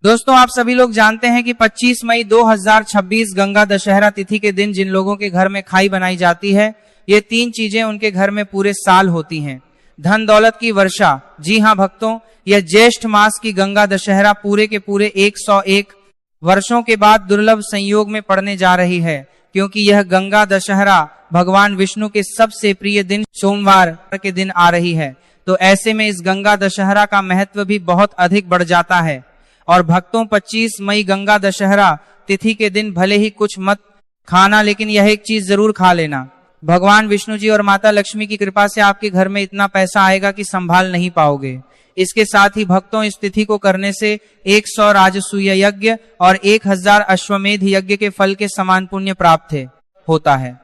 दोस्तों, आप सभी लोग जानते हैं कि 25 मई 2026 गंगा दशहरा तिथि के दिन जिन लोगों के घर में खाई बनाई जाती है, ये 3 चीजें उनके घर में पूरे साल होती हैं। धन दौलत की वर्षा। जी हां भक्तों, यह ज्येष्ठ मास की गंगा दशहरा पूरे के पूरे 101 वर्षों के बाद दुर्लभ संयोग में पड़ने जा रही है, क्योंकि यह गंगा दशहरा भगवान विष्णु के सबसे प्रिय दिन सोमवार के दिन आ रही है। तो ऐसे में इस गंगा दशहरा का महत्व भी बहुत अधिक बढ़ जाता है। और भक्तों, 25 मई गंगा दशहरा तिथि के दिन भले ही कुछ मत खाना, लेकिन यह एक चीज जरूर खा लेना। भगवान विष्णु जी और माता लक्ष्मी की कृपा से आपके घर में इतना पैसा आएगा कि संभाल नहीं पाओगे। इसके साथ ही भक्तों, इस तिथि को करने से 100 राजसूय यज्ञ और 1000 अश्वमेध यज्ञ के फल के समान पुण्य प्राप्त होता है।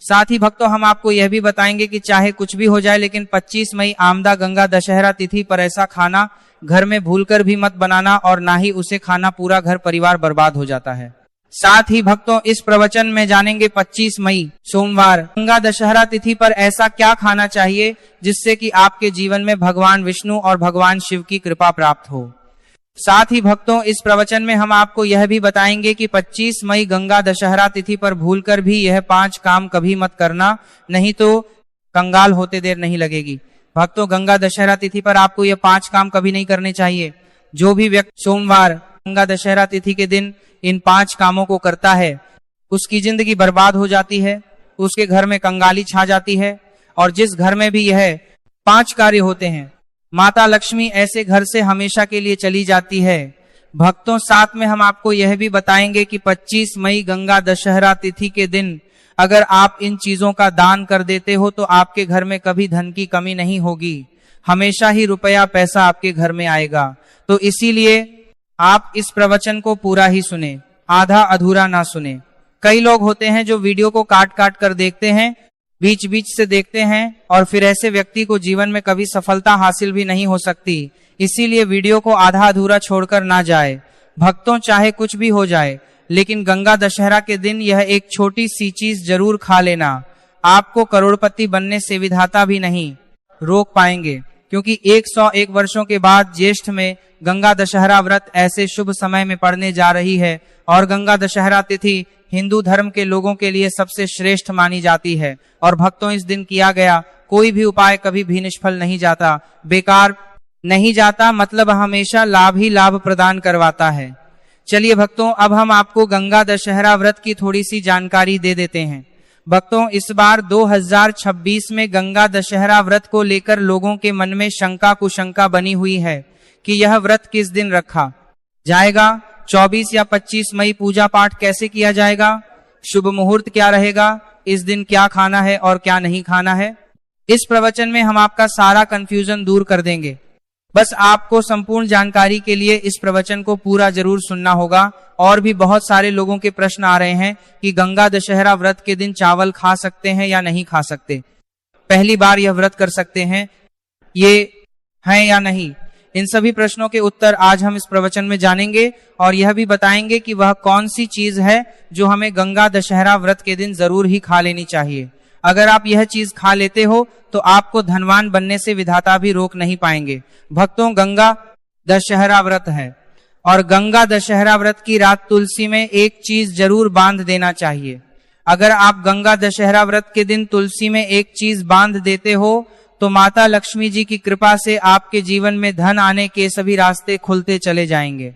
साथ ही भक्तों, हम आपको यह भी बताएंगे कि चाहे कुछ भी हो जाए, लेकिन 25 मई आमदा गंगा दशहरा तिथि पर ऐसा खाना घर में भूलकर भी मत बनाना, और ना ही उसे खाना पूरा घर परिवार बर्बाद हो जाता है। साथ ही भक्तों, इस प्रवचन में जानेंगे 25 मई सोमवार गंगा दशहरा तिथि पर ऐसा क्या खाना चाहिए जिससे कि आपके जीवन में भगवान विष्णु और भगवान शिव की कृपा प्राप्त हो। साथ ही भक्तों, इस प्रवचन में हम आपको यह भी बताएंगे कि 25 मई गंगा दशहरा तिथि पर भूलकर भी यह 5 काम कभी मत करना, नहीं तो कंगाल होते देर नहीं लगेगी। भक्तों, गंगा दशहरा तिथि पर आपको यह 5 काम कभी नहीं करने चाहिए। जो भी व्यक्ति सोमवार गंगा दशहरा तिथि के दिन इन 5 कामों को करता है, उसकी जिंदगी बर्बाद हो जाती है, उसके घर में कंगाली छा जाती है। और जिस घर में भी यह 5 कार्य होते हैं, माता लक्ष्मी ऐसे घर से हमेशा के लिए चली जाती है। भक्तों, साथ में हम आपको यह भी बताएंगे कि 25 मई गंगा दशहरा तिथि के दिन अगर आप इन चीजों का दान कर देते हो तो आपके घर में कभी धन की कमी नहीं होगी, हमेशा ही रुपया पैसा आपके घर में आएगा। तो इसीलिए आप इस प्रवचन को पूरा ही सुने, आधा अधूरा ना सुने। कई लोग होते हैं जो वीडियो को काट काट कर देखते हैं, बीच बीच से देखते हैं, और फिर ऐसे व्यक्ति को जीवन में कभी सफलता हासिल भी नहीं हो सकती। इसीलिए वीडियो को आधा अधूरा छोड़कर ना जाए। भक्तों, चाहे कुछ भी हो जाए, लेकिन गंगा दशहरा के दिन यह एक छोटी सी चीज जरूर खा लेना। आपको करोड़पति बनने से विधाता भी नहीं रोक पाएंगे, क्योंकि 101 वर्षों के बाद ज्येष्ठ में गंगा दशहरा व्रत ऐसे शुभ समय में पड़ने जा रही है। और गंगा दशहरा तिथि हिंदू धर्म के लोगों के लिए सबसे श्रेष्ठ मानी जाती है। और भक्तों, इस दिन किया गया कोई भी उपाय कभी भी निष्फल नहीं जाता, बेकार नहीं जाता, मतलब हमेशा लाभ ही लाभ प्रदान करवाता है। चलिए भक्तों, अब हम आपको गंगा दशहरा व्रत की थोड़ी सी जानकारी दे देते हैं। भक्तों, इस बार 2026 में गंगा दशहरा व्रत को लेकर लोगों के मन में शंका कुशंका बनी हुई है कि यह व्रत किस दिन रखा जाएगा, 24 या 25 मई पूजा पाठ कैसे किया जाएगा, शुभ मुहूर्त क्या रहेगा, इस दिन क्या खाना है और क्या नहीं खाना है। इस प्रवचन में हम आपका सारा कंफ्यूजन दूर कर देंगे। बस आपको संपूर्ण जानकारी के लिए इस प्रवचन को पूरा जरूर सुनना होगा। और भी बहुत सारे लोगों के प्रश्न आ रहे हैं कि गंगा दशहरा व्रत के दिन चावल खा सकते हैं या नहीं खा सकते, पहली बार यह व्रत कर सकते हैं ये हैं या नहीं। इन सभी प्रश्नों के उत्तर आज हम इस प्रवचन में जानेंगे, और यह भी बताएंगे कि वह कौन सी चीज है जो हमें गंगा दशहरा व्रत के दिन जरूर ही खा लेनी चाहिए। अगर आप यह चीज खा लेते हो तो आपको धनवान बनने से विधाता भी रोक नहीं पाएंगे। भक्तों, गंगा दशहरा व्रत है, और गंगा दशहरा व्रत की रात तुलसी में एक चीज जरूर बांध देना चाहिए। अगर आप गंगा दशहरा व्रत के दिन तुलसी में एक चीज बांध देते हो तो माता लक्ष्मी जी की कृपा से आपके जीवन में धन आने के सभी रास्ते खुलते चले जाएंगे।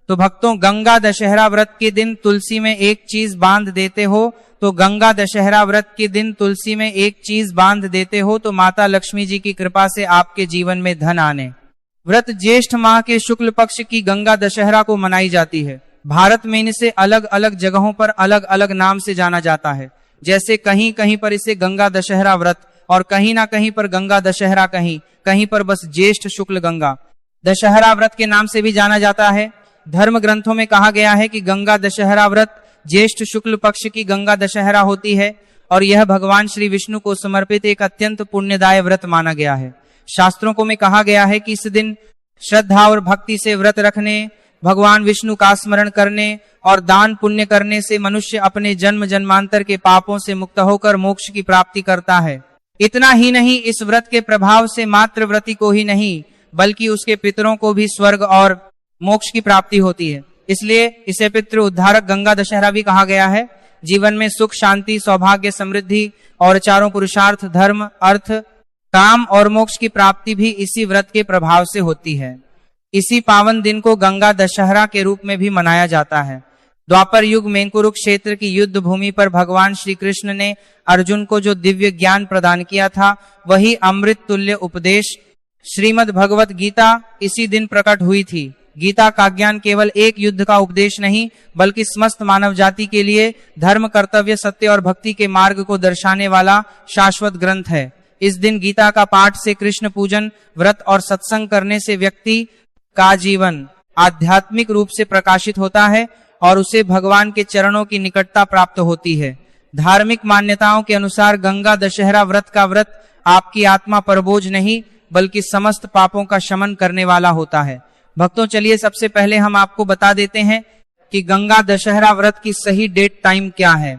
तो भक्तों, गंगा दशहरा व्रत के दिन तुलसी में एक चीज बांध देते हो तो गंगा दशहरा व्रत के दिन तुलसी में एक चीज बांध देते हो तो माता लक्ष्मी जी की कृपा से आपके जीवन में धन आने। व्रत ज्येष्ठ माह के शुक्ल पक्ष की गंगा दशहरा को मनाई जाती है। भारत में इसे अलग अलग जगहों पर अलग अलग नाम से जाना जाता है। जैसे कहीं कहीं पर इसे गंगा दशहरा व्रत, और कहीं ना कहीं पर गंगा दशहरा, कहीं पर बस ज्येष्ठ शुक्ल गंगा दशहरा व्रत के नाम से भी जाना जाता है। धर्म ग्रंथों में कहा गया है कि गंगा दशहरा व्रत ज्येष्ठ शुक्ल पक्ष की गंगा दशहरा होती है, और यह भगवान श्री विष्णु को समर्पित एक अत्यंत पुण्यदायक व्रत माना गया है। शास्त्रों को में कहा गया है कि इस दिन श्रद्धा और भक्ति से व्रत रखने, भगवान विष्णु का स्मरण करने और दान पुण्य करने से मनुष्य अपने जन्म जन्मांतर के पापों से मुक्त होकर मोक्ष की प्राप्ति करता है। इतना ही नहीं, इस व्रत के प्रभाव से मात्र व्रती को ही नहीं बल्कि उसके पितरों को भी स्वर्ग और मोक्ष की प्राप्ति होती है। इसलिए इसे पितृ उद्धारक गंगा दशहरा भी कहा गया है। जीवन में सुख, शांति, सौभाग्य, समृद्धि और चारों पुरुषार्थ, धर्म, अर्थ, काम और मोक्ष की प्राप्ति भी इसी व्रत के प्रभाव से होती है। इसी पावन दिन को गंगा दशहरा के रूप में भी मनाया जाता है। द्वापर युग में कुरुक्षेत्र की युद्ध भूमि पर भगवान श्री कृष्ण ने अर्जुन को जो दिव्य ज्ञान प्रदान किया था, वही अमृत तुल्य उपदेश श्रीमद् भगवत गीता इसी दिन प्रकट हुई थी। गीता का ज्ञान केवल एक युद्ध का उपदेश नहीं, बल्कि समस्त मानव जाति के लिए धर्म, कर्तव्य, सत्य और भक्ति के मार्ग को दर्शाने वाला शाश्वत ग्रंथ है। इस दिन गीता का पाठ से, कृष्ण पूजन, व्रत और सत्संग करने से व्यक्ति का जीवन आध्यात्मिक रूप से प्रकाशित होता है और उसे भगवान के चरणों की निकटता प्राप्त होती है। धार्मिक मान्यताओं के अनुसार गंगा दशहरा व्रत का व्रत आपकी आत्मा पर बोझ नहीं, बल्कि समस्त पापों का शमन करने वाला होता है। भक्तों, चलिए सबसे पहले हम आपको बता देते हैं कि गंगा दशहरा व्रत की सही डेट टाइम क्या है।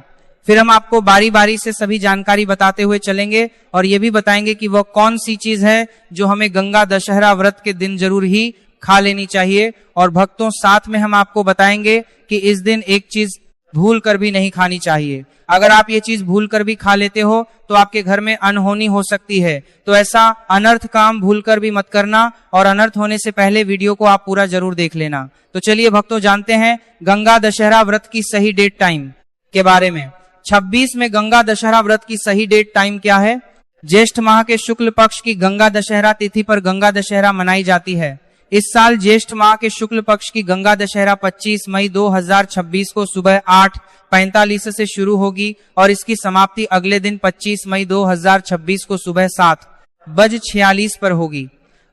फिर हम आपको बारी बारी से सभी जानकारी बताते हुए चलेंगे और ये भी बताएंगे कि वह कौन सी चीज है जो हमें गंगा दशहरा व्रत के दिन जरूर ही खा लेनी चाहिए। और भक्तों, साथ में हम आपको बताएंगे कि इस दिन एक चीज भूल कर भी नहीं खानी चाहिए। अगर आप ये चीज भूल कर भी खा लेते हो तो आपके घर में अनहोनी हो सकती है। तो ऐसा अनर्थ काम भूल कर भी मत करना और अनर्थ होने से पहले वीडियो को आप पूरा जरूर देख लेना। तो चलिए भक्तों, जानते हैं गंगा दशहरा व्रत की सही डेट टाइम के बारे में। 26 में गंगा दशहरा व्रत की सही डेट टाइम क्या है? ज्येष्ठ माह के शुक्ल पक्ष की गंगा दशहरा तिथि पर गंगा दशहरा मनाई जाती है। इस साल ज्येष्ठ माह के शुक्ल पक्ष की गंगा दशहरा 25 मई 2026 को सुबह 8:45 से शुरू होगी और इसकी समाप्ति अगले दिन 25 मई 2026 को सुबह 7:46 पर होगी।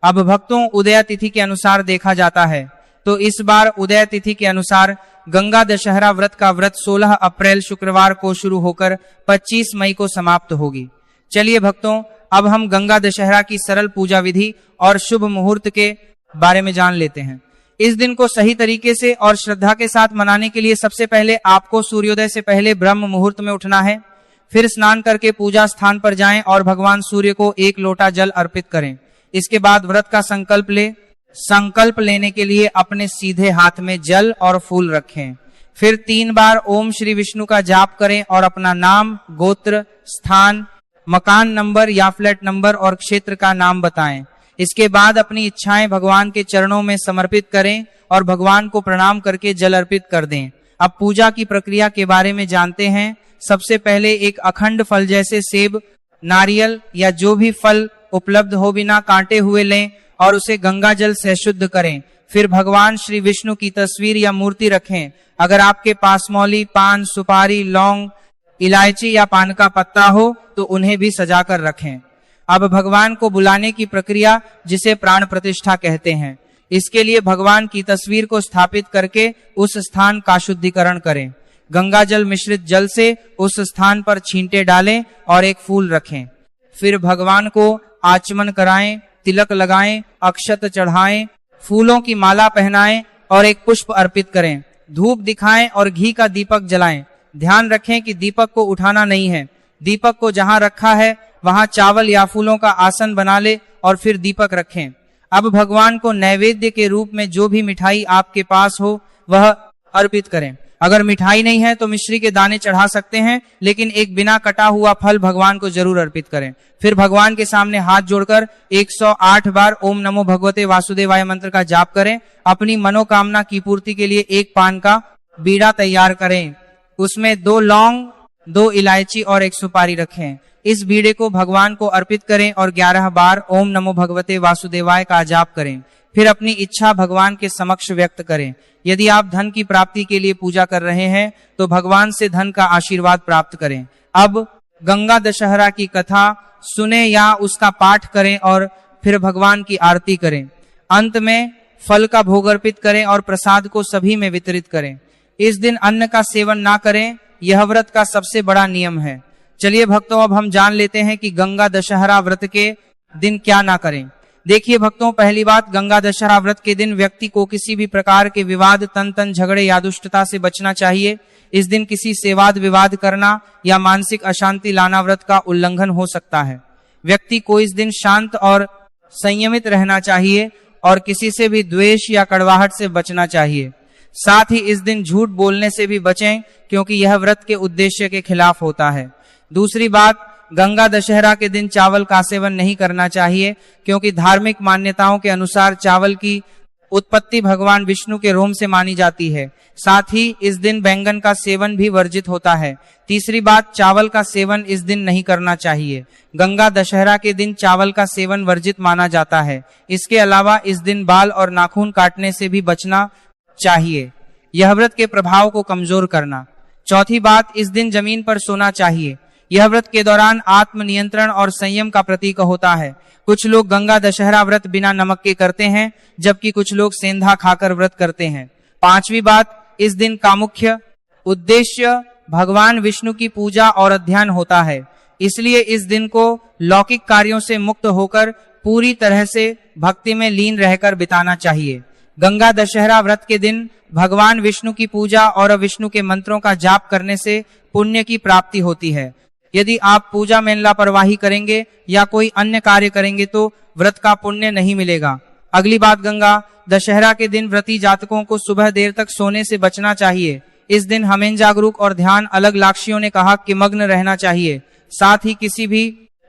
अब भक्तों, उदय तिथि के अनुसार देखा जाता है तो इस बार उदय तिथि के अनुसार गंगा दशहरा व्रत का व्रत 16 अप्रैल शुक्रवार को शुरू होकर 25 मई को समाप्त होगी। चलिए भक्तों, अब हम गंगा दशहरा की सरल पूजा विधि और शुभ मुहूर्त के बारे में जान लेते हैं। इस दिन को सही तरीके से और श्रद्धा के साथ मनाने के लिए सबसे पहले आपको सूर्योदय से पहले ब्रह्म मुहूर्त में उठना है। फिर स्नान करके पूजा स्थान पर जाएं और भगवान सूर्य को 1 लोटा जल अर्पित करें। इसके बाद व्रत का संकल्प लेने के लिए अपने सीधे हाथ में जल और फूल रखें। फिर 3 बार ओम श्री विष्णु का जाप करें और अपना नाम, गोत्र, स्थान, मकान नंबर या फ्लैट नंबर और क्षेत्र का नाम बताएं। इसके बाद अपनी इच्छाएं भगवान के चरणों में समर्पित करें और भगवान को प्रणाम करके जल अर्पित कर दें। अब पूजा की प्रक्रिया के बारे में जानते हैं। सबसे पहले एक अखंड फल जैसे सेब, नारियल या जो भी फल उपलब्ध हो बिना कांटे हुए लें और उसे गंगा जल से शुद्ध करें। फिर भगवान श्री विष्णु की तस्वीर या मूर्ति रखें। अगर आपके पास मौली, पान, सुपारी, लौंग, इलायची या पान का पत्ता हो तो उन्हें भी सजा कर रखें। अब भगवान को बुलाने की प्रक्रिया, जिसे प्राण प्रतिष्ठा कहते हैं। इसके लिए भगवान की तस्वीर को स्थापित करके उस स्थान का शुद्धिकरण करें। गंगा जल मिश्रित जल से उस स्थान पर छींटे डालें और एक फूल रखें। फिर भगवान को आचमन कराएं, तिलक लगाएं, अक्षत चढ़ाएं, फूलों की माला पहनाएं और एक पुष्प अर्पित करें। धूप दिखाएं और घी का दीपक जलाएं। ध्यान रखें कि दीपक को उठाना नहीं है। दीपक को जहां रखा है वहां चावल या फूलों का आसन बना ले और फिर दीपक रखें। अब भगवान को नैवेद्य के रूप में जो भी मिठाई आपके पास हो वह अर्पित करें। अगर मिठाई नहीं है तो मिश्री के दाने चढ़ा सकते हैं, लेकिन एक बिना कटा हुआ फल भगवान को जरूर अर्पित करें। फिर भगवान के सामने हाथ जोड़कर 108 बार ओम नमो भगवते वासुदेवाय मंत्र का जाप करें। अपनी मनोकामना की पूर्ति के लिए एक पान का बीड़ा तैयार करें। उसमें 2 लौंग, 2 इलायची और 1 सुपारी रखें। इस बीड़े को भगवान को अर्पित करें और 11 बार ओम नमो भगवते वासुदेवाय का जाप करें। फिर अपनी इच्छा भगवान के समक्ष व्यक्त करें। यदि आप धन की प्राप्ति के लिए पूजा कर रहे हैं तो भगवान से धन का आशीर्वाद प्राप्त करें। अब गंगा दशहरा की कथा सुने या उसका पाठ करें और फिर भगवान की आरती करें। अंत में फल का भोग अर्पित करें और प्रसाद को सभी में वितरित करें। इस दिन अन्न का सेवन ना करें, यह व्रत का सबसे बड़ा नियम है। चलिए भक्तों, अब हम जान लेते हैं कि गंगा दशहरा व्रत के दिन क्या ना करें। देखिए भक्तों, पहली बात, गंगा दशहरा व्रत के दिन व्यक्ति को किसी भी प्रकार के विवाद, तन झगड़े या दुष्टता से बचना चाहिए। इस दिन किसी से वाद विवाद करना या मानसिक अशांति लाना व्रत का उल्लंघन हो सकता है। व्यक्ति को इस दिन शांत और संयमित रहना चाहिए और किसी से भी द्वेष या कड़वाहट से बचना चाहिए। साथ ही इस दिन झूठ बोलने से भी बचें, क्योंकि यह व्रत के उद्देश्य के खिलाफ होता है। दूसरी बात, गंगा दशहरा के दिन चावल का सेवन नहीं करना चाहिए, क्योंकि धार्मिक मान्यताओं के अनुसार चावल की उत्पत्ति भगवान विष्णु के रोम से मानी जाती है। साथ ही इस दिन बैंगन का सेवन भी वर्जित होता है। तीसरी बात, चावल का सेवन इस दिन नहीं करना चाहिए। गंगा दशहरा के दिन चावल का सेवन वर्जित माना जाता है। इसके अलावा इस दिन बाल और नाखून काटने से भी बचना चाहिए, यह व्रत के प्रभाव को कमजोर करना। चौथी बात, इस दिन जमीन पर सोना चाहिए। यह व्रत के दौरान आत्म नियंत्रण और संयम का प्रतीक होता है। कुछ लोग गंगा दशहरा व्रत बिना नमक के करते हैं, जबकि कुछ लोग सेंधा खाकर व्रत करते हैं। पांचवी बात, इस दिन का मुख्य उद्देश्य भगवान विष्णु की पूजा और अध्ययन होता है, इसलिए इस दिन को लौकिक कार्यों से मुक्त होकर पूरी तरह से भक्ति में लीन रहकर बिताना चाहिए। गंगा दशहरा व्रत के दिन भगवान विष्णु की पूजा और विष्णु के मंत्रों का जाप करने से पुण्य की प्राप्ति होती है। यदि आप पूजा में लापरवाही करेंगे या कोई अन्य कार्य करेंगे तो व्रत का पुण्य नहीं मिलेगा। अगली बात, गंगा दशहरा के दिन व्रती जातकों को सुबह देर तक सोने से बचना चाहिए। इस दिन हमें जागरूक और ध्यान अलग लाक्षियों ने कहा कि मग्न रहना चाहिए। साथ ही किसी भी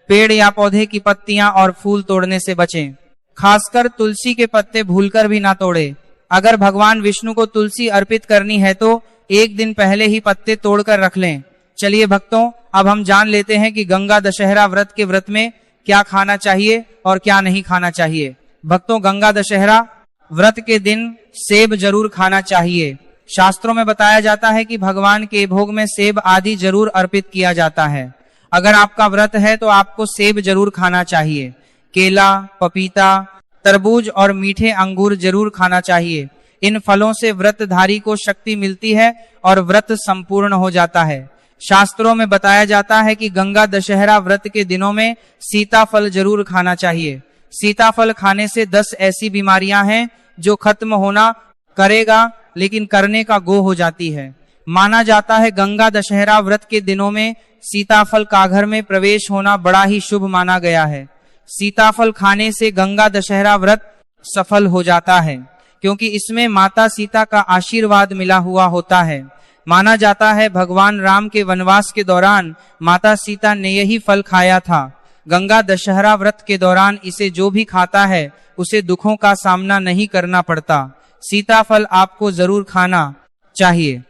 पेड़ या पौधे की पत्तियां और फूल तोड़ने से बचें। खासकर तुलसी के पत्ते भूलकर भी ना तोड़े। अगर भगवान विष्णु को तुलसी अर्पित करनी है तो एक दिन पहले ही पत्ते तोड़कर रख लें। चलिए भक्तों, अब हम जान लेते हैं कि गंगा दशहरा व्रत के व्रत में क्या खाना चाहिए और क्या नहीं खाना चाहिए। भक्तों, गंगा दशहरा व्रत के दिन सेब जरूर खाना चाहिए। शास्त्रों में बताया जाता है कि भगवान के भोग में सेब आदि जरूर अर्पित किया जाता है। अगर आपका व्रत है तो आपको सेब जरूर खाना चाहिए। केला, पपीता, तरबूज और मीठे अंगूर जरूर खाना चाहिए। इन फलों से व्रतधारी को शक्ति मिलती है और व्रत संपूर्ण हो जाता है। शास्त्रों में बताया जाता है कि गंगा दशहरा व्रत के दिनों में सीताफल जरूर खाना चाहिए। सीताफल खाने से 10 ऐसी बीमारियां हैं जो खत्म होना करेगा, लेकिन करने का गो हो जाती है। माना जाता है गंगा दशहरा व्रत के दिनों में सीताफल का घर में प्रवेश होना बड़ा ही शुभ माना गया है। सीताफल खाने से गंगा दशहरा व्रत सफल हो जाता है, क्योंकि इसमें माता सीता का आशीर्वाद मिला हुआ होता है। माना जाता है भगवान राम के वनवास के दौरान माता सीता ने यही फल खाया था। गंगा दशहरा व्रत के दौरान इसे जो भी खाता है उसे दुखों का सामना नहीं करना पड़ता। सीताफल आपको जरूर खाना चाहिए।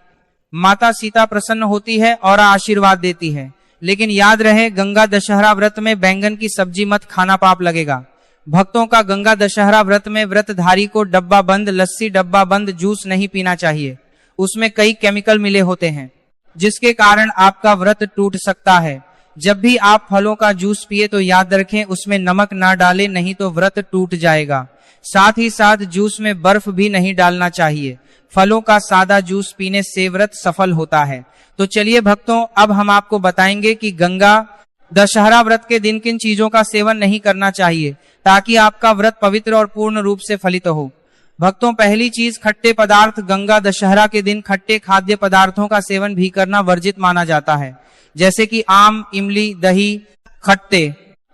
माता सीता प्रसन्न होती है और आशीर्वाद देती है। लेकिन याद रहे, गंगा दशहरा व्रत में बैंगन की सब्जी मत खाना, पाप लगेगा। भक्तों का गंगा दशहरा व्रत में व्रतधारी को डब्बा बंद लस्सी, डब्बा बंद जूस नहीं पीना चाहिए। उसमें कई केमिकल मिले होते हैं, जिसके कारण आपका व्रत टूट सकता है। जब भी आप फलों का जूस पिए तो याद रखें उसमें नमक ना डालें, नहीं तो व्रत टूट जाएगा। साथ ही साथ जूस में बर्फ भी नहीं डालना चाहिए। फलों का सादा जूस पीने से व्रत सफल होता है। तो चलिए भक्तों, अब हम आपको बताएंगे कि गंगा दशहरा व्रत के दिन किन चीजों का सेवन नहीं करना चाहिए ताकि आपका व्रत पवित्र और पूर्ण रूप से फलित हो। भक्तों, पहली चीज, खट्टे पदार्थ। गंगा दशहरा के दिन खट्टे खाद्य पदार्थों का सेवन भी करना वर्जित माना जाता है, जैसे कि आम, इमली, दही, खट्टे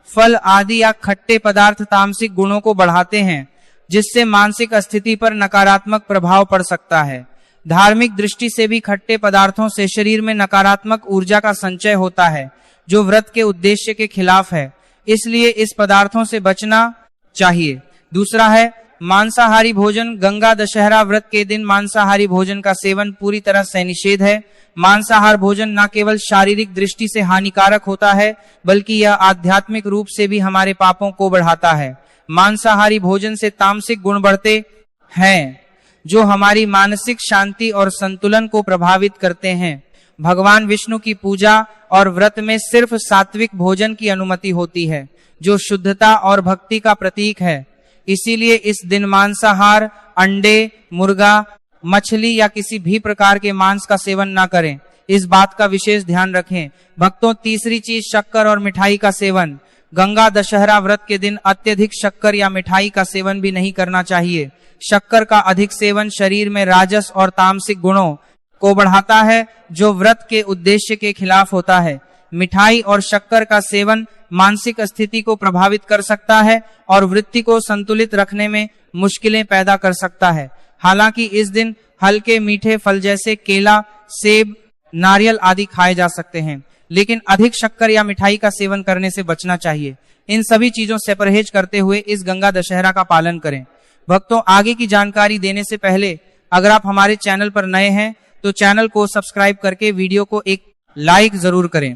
फल आदि या खट्टे पदार्थ तामसिक गुणों को बढ़ाते हैं, जिससे मानसिक स्थिति पर नकारात्मक प्रभाव पड़ सकता है। धार्मिक दृष्टि से भी खट्टे पदार्थों से शरीर में नकारात्मक ऊर्जा का संचय होता है, जो व्रत के उद्देश्य के खिलाफ है। इसलिए इस पदार्थों से बचना चाहिए। दूसरा है मांसाहारी भोजन। गंगा दशहरा व्रत के दिन मांसाहारी भोजन का सेवन पूरी तरह से निषेध है। मांसाहार भोजन न केवल शारीरिक दृष्टि से हानिकारक होता है, बल्कि यह आध्यात्मिक रूप से भी हमारे पापों को बढ़ाता है। मांसाहारी भोजन से तामसिक गुण बढ़ते हैं, जो हमारी मानसिक शांति और संतुलन को प्रभावित करते हैं। भगवान विष्णु की पूजा और व्रत में सिर्फ सात्विक भोजन की अनुमति होती है, जो शुद्धता और भक्ति का प्रतीक है। इसीलिए इस दिन मांसाहार, अंडे, मुर्गा, मछली या किसी भी प्रकार के मांस का सेवन ना करें। इस बात का विशेष ध्यान रखें। भक्तों, तीसरी चीज, शक्कर और मिठाई का सेवन। गंगा दशहरा व्रत के दिन अत्यधिक शक्कर या मिठाई का सेवन भी नहीं करना चाहिए। शक्कर का अधिक सेवन शरीर में राजस और तामसिक गुणों को बढ़ाता है, जो व्रत के उद्देश्य के खिलाफ होता है। मिठाई और शक्कर का सेवन मानसिक स्थिति को प्रभावित कर सकता है और वृत्ति को संतुलित रखने में मुश्किलें पैदा कर सकता है। हालांकि इस दिन हल्के मीठे फल जैसे केला, सेब, नारियल आदि खाए जा सकते हैं, लेकिन अधिक शक्कर या मिठाई का सेवन करने से बचना चाहिए। इन सभी चीजों से परहेज करते हुए इस गंगा दशहरा का पालन करें। भक्तों, आगे की जानकारी देने से पहले अगर आप हमारे चैनल पर नए हैं तो चैनल को सब्सक्राइब करके वीडियो को एक लाइक जरूर करें।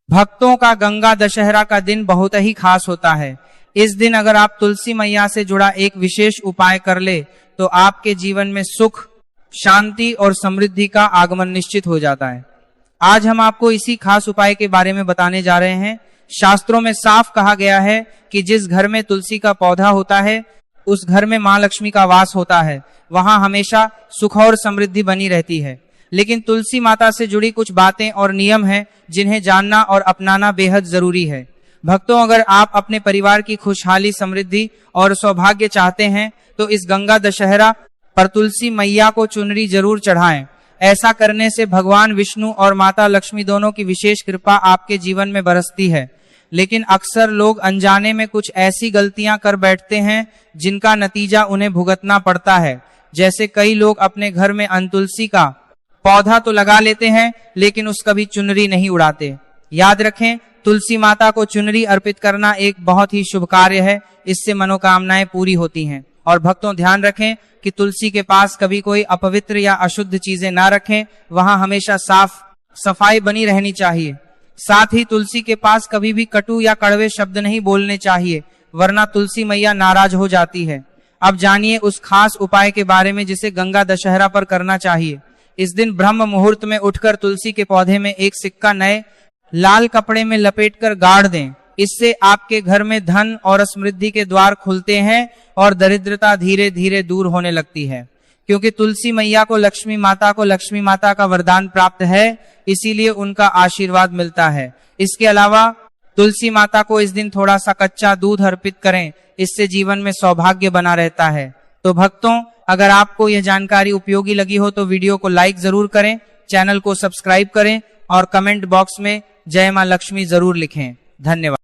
भक्तों का गंगा दशहरा का दिन बहुत ही खास होता है। इस दिन अगर आप तुलसी मैया से जुड़ा एक विशेष उपाय कर ले तो आपके जीवन में सुख, शांति और समृद्धि का आगमन निश्चित हो जाता है। आज हम आपको इसी खास उपाय के बारे में बताने जा रहे हैं। शास्त्रों में साफ कहा गया है कि जिस घर में तुलसी का पौधा होता है उस घर में मां लक्ष्मी का वास होता है, वहां हमेशा सुख और समृद्धि बनी रहती है। लेकिन तुलसी माता से जुड़ी कुछ बातें और नियम हैं जिन्हें जानना और अपनाना बेहद जरूरी है। भक्तों, अगर आप अपने परिवार की खुशहाली, समृद्धि और सौभाग्य चाहते हैं तो इस गंगा दशहरा पर तुलसी मैया को चुनरी जरूर चढ़ाएं। ऐसा करने से भगवान विष्णु और माता लक्ष्मी दोनों की विशेष कृपा आपके जीवन में बरसती है। लेकिन अक्सर लोग अनजाने में कुछ ऐसी गलतियां कर बैठते हैं जिनका नतीजा उन्हें भुगतना पड़ता है। जैसे कई लोग अपने घर में अनतुलसी का पौधा तो लगा लेते हैं लेकिन उसका भी चुनरी नहीं उड़ाते। याद रखें, तुलसी माता को चुनरी अर्पित करना एक बहुत ही शुभ कार्य है। इससे मनोकामनाएं पूरी होती हैं। और भक्तों, ध्यान रखें कि तुलसी के पास कभी कोई अपवित्र या अशुद्ध चीजें ना रखें। वहां हमेशा साफ सफाई बनी रहनी चाहिए। साथ ही तुलसी के पास कभी भी कटु या कड़वे शब्द नहीं बोलने चाहिए, वरना तुलसी मैया नाराज हो जाती है। अब जानिए उस खास उपाय के बारे में जिसे गंगा दशहरा पर करना चाहिए। इस दिन ब्रह्म मुहूर्त में उठकर तुलसी के पौधे में एक सिक्का नए लाल कपड़े में लपेटकर गाड़ दें। इससे आपके घर में धन और समृद्धि के द्वार खुलते हैं और दरिद्रता धीरे धीरे दूर होने लगती है। क्योंकि तुलसी मैया को लक्ष्मी माता का वरदान प्राप्त है, इसीलिए उनका आशीर्वाद मिलता है। इसके अलावा तुलसी माता को इस दिन थोड़ा सा कच्चा दूध अर्पित करें, इससे जीवन में सौभाग्य बना रहता है। तो भक्तों, अगर आपको यह जानकारी उपयोगी लगी हो तो वीडियो को लाइक जरूर करें, चैनल को सब्सक्राइब करें और कमेंट बॉक्स में जय मां लक्ष्मी जरूर लिखें। धन्यवाद।